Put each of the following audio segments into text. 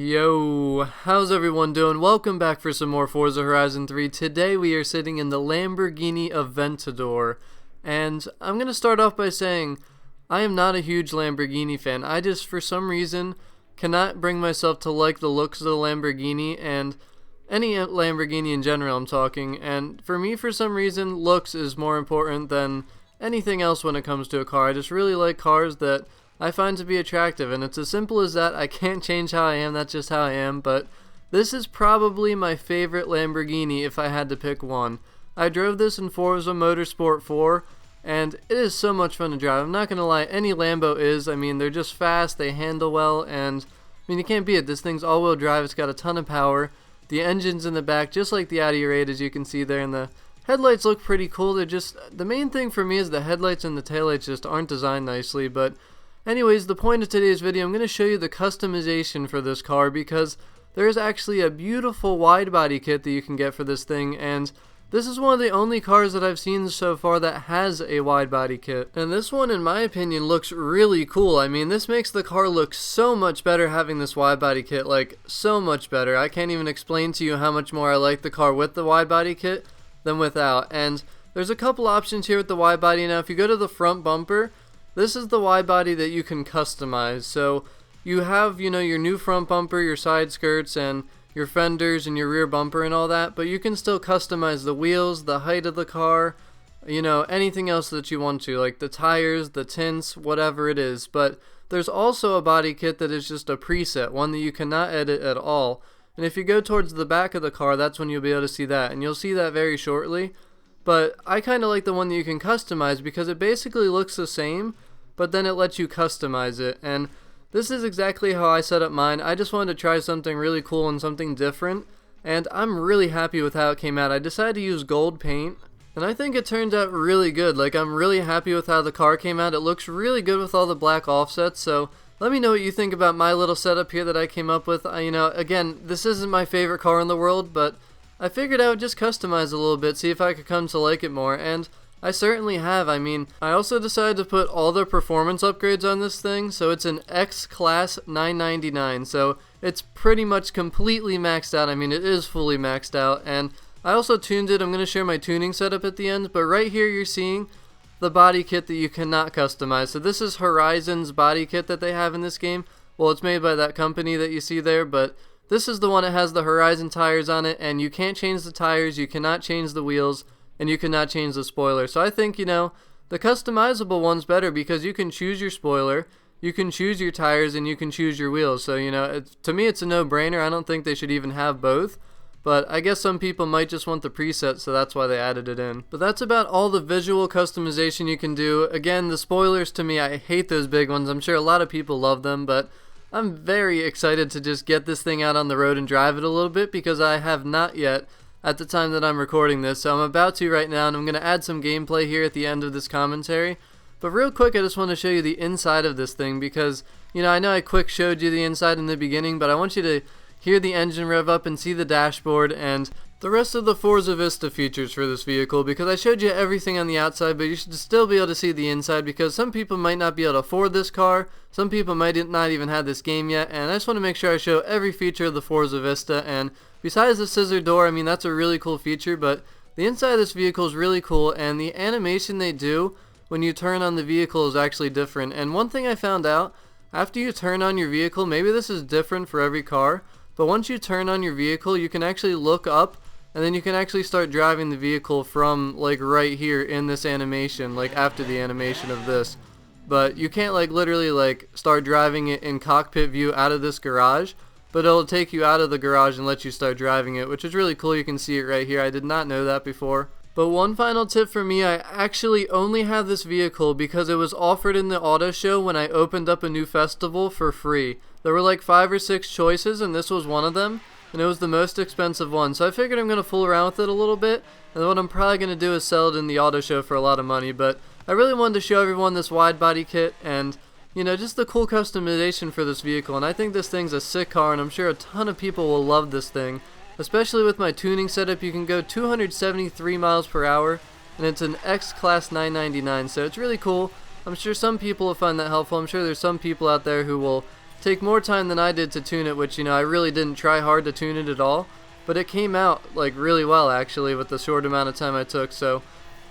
Yo, how's everyone doing? Welcome back for some more Forza Horizon 3. Today we are sitting in the Lamborghini Aventador, and I'm going to start off by saying I am not a huge Lamborghini fan. I just, for some reason, cannot bring myself to like the looks of the Lamborghini, and any Lamborghini in general I'm talking, and for me, for some reason, looks is more important than anything else when it comes to a car. I just really like cars that I find to be attractive, and it's as simple as that. I can't change how I am, that's just how I am, but this is probably my favorite Lamborghini if I had to pick one. I drove this in Forza Motorsport 4, and it is so much fun to drive. I'm not going to lie, any Lambo is. I mean, they're just fast, they handle well, and I mean, you can't beat it. This thing's all-wheel drive, it's got a ton of power. The engine's in the back, just like the Audi R8, as you can see there, and the headlights look pretty cool. They're just, the main thing for me is the headlights and the taillights just aren't designed nicely, but anyways, the point of today's video, I'm going to show you the customization for this car because there's actually a beautiful wide body kit that you can get for this thing, and this is one of the only cars that I've seen so far that has a wide body kit. And this one, in my opinion, looks really cool. I mean, this makes the car look so much better having this wide body kit, like so much better. I can't even explain to you how much more I like the car with the wide body kit than without. And there's a couple options here with the wide body. Now, if you go to the front bumper, this is the wide body that you can customize. So you have, your new front bumper, your side skirts, and your fenders and your rear bumper and all that, but you can still customize the wheels, the height of the car, anything else that you want to, like the tires, the tints, whatever it is. But there's also a body kit that is just a preset, one that you cannot edit at all. And if you go towards the back of the car, that's when you'll be able to see that, and you'll see that very shortly. But I kind of like the one that you can customize because it basically looks the same, but then it lets you customize it. And this is exactly how I set up mine. I just wanted to try something really cool and something different, and I'm really happy with how it came out. I decided to use gold paint, and I think it turns out really good. Like, I'm really happy with how the car came out. It looks really good with all the black offsets, so let me know what you think about my little setup here that I came up with. Again, this isn't my favorite car in the world, but I figured I would just customize a little bit, see if I could come to like it more, and I certainly have. I mean, I also decided to put all the performance upgrades on this thing, so it's an X-Class 999, so it's pretty much completely maxed out. I mean, it is fully maxed out, and I also tuned it. I'm going to share my tuning setup at the end, but right here you're seeing the body kit that you cannot customize. So this is Horizon's body kit that they have in this game. Well, it's made by that company that you see there, but this is the one that has the Horizon tires on it, and you can't change the tires, you cannot change the wheels, and you cannot change the spoiler. So I think, the customizable one's better because you can choose your spoiler, you can choose your tires, and you can choose your wheels. So, to me it's a no-brainer. I don't think they should even have both, but I guess some people might just want the preset, so that's why they added it in. But that's about all the visual customization you can do. Again, the spoilers, to me, I hate those big ones. I'm sure a lot of people love them, but I'm very excited to just get this thing out on the road and drive it a little bit because I have not yet at the time that I'm recording this. So I'm about to right now, and I'm going to add some gameplay here at the end of this commentary. But real quick, I just want to show you the inside of this thing because, I know I quick showed you the inside in the beginning, but I want you to hear the engine rev up and see the dashboard and the rest of the Forzavista features for this vehicle, because I showed you everything on the outside, but you should still be able to see the inside because some people might not be able to afford this car, some people might not even have this game yet, and I just want to make sure I show every feature of the Forzavista. And besides the scissor door, I mean, that's a really cool feature, but the inside of this vehicle is really cool, and the animation they do when you turn on the vehicle is actually different. And one thing I found out, after you turn on your vehicle, maybe this is different for every car, but once you turn on your vehicle, you can actually look up, and then you can actually start driving the vehicle from, like, right here in this animation, like, after the animation of this. But you can't, like, literally, like, start driving it in cockpit view out of this garage, but it'll take you out of the garage and let you start driving it, which is really cool. You can see it right here. I did not know that before. But one final tip for me, I actually only have this vehicle because it was offered in the auto show when I opened up a new festival for free. There were like 5 or 6 choices, and this was one of them, and it was the most expensive one. So I figured I'm going to fool around with it a little bit, and what I'm probably going to do is sell it in the auto show for a lot of money. But I really wanted to show everyone this wide body kit and, just the cool customization for this vehicle. And I think this thing's a sick car, and I'm sure a ton of people will love this thing. Especially with my tuning setup, you can go 273 miles per hour, and it's an X-Class 999, so it's really cool. I'm sure some people will find that helpful. I'm sure there's some people out there who will take more time than I did to tune it, which, I really didn't try hard to tune it at all, but it came out like really well actually with the short amount of time I took. So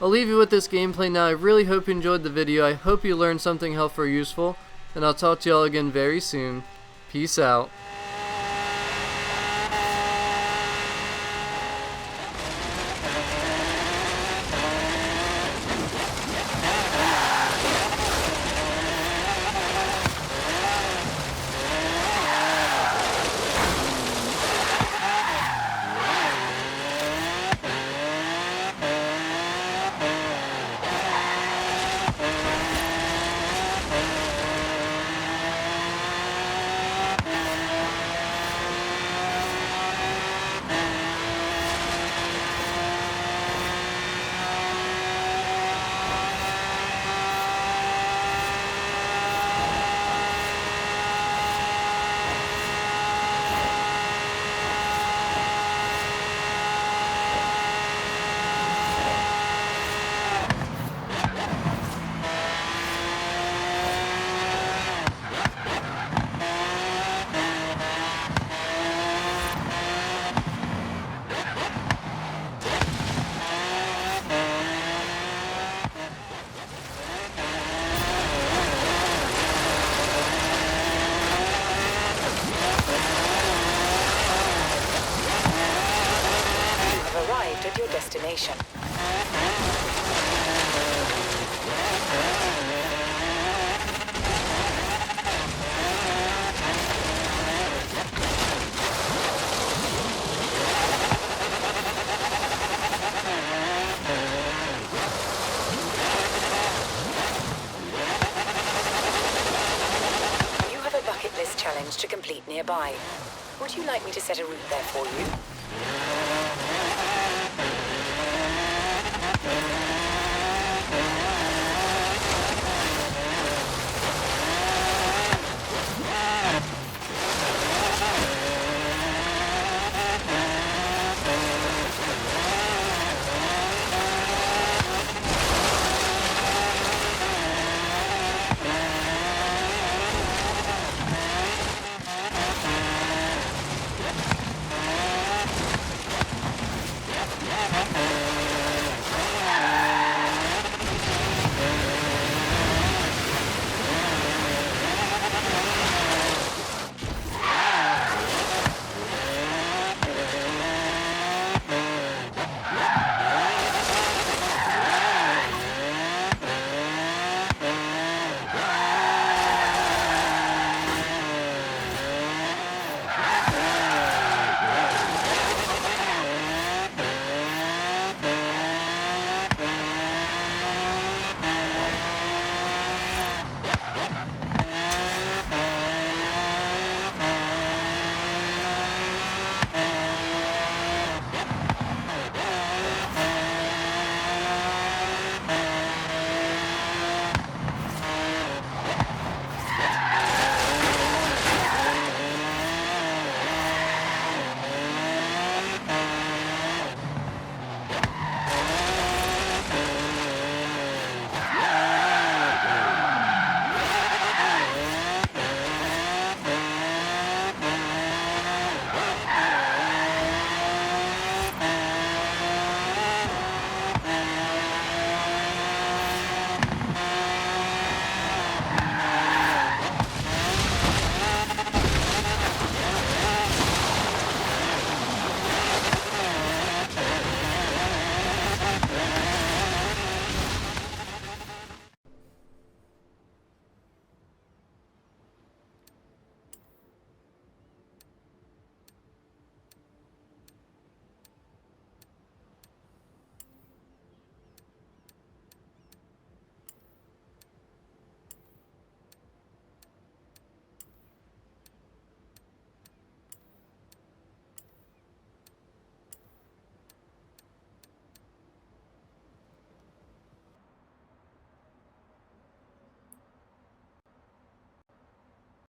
I'll leave you with this gameplay now. I really hope you enjoyed the video. I hope you learned something helpful or useful, and I'll talk to y'all again very soon. Peace out. At your destination. You have a bucket list challenge to complete nearby. Would you like me to set a route there for you?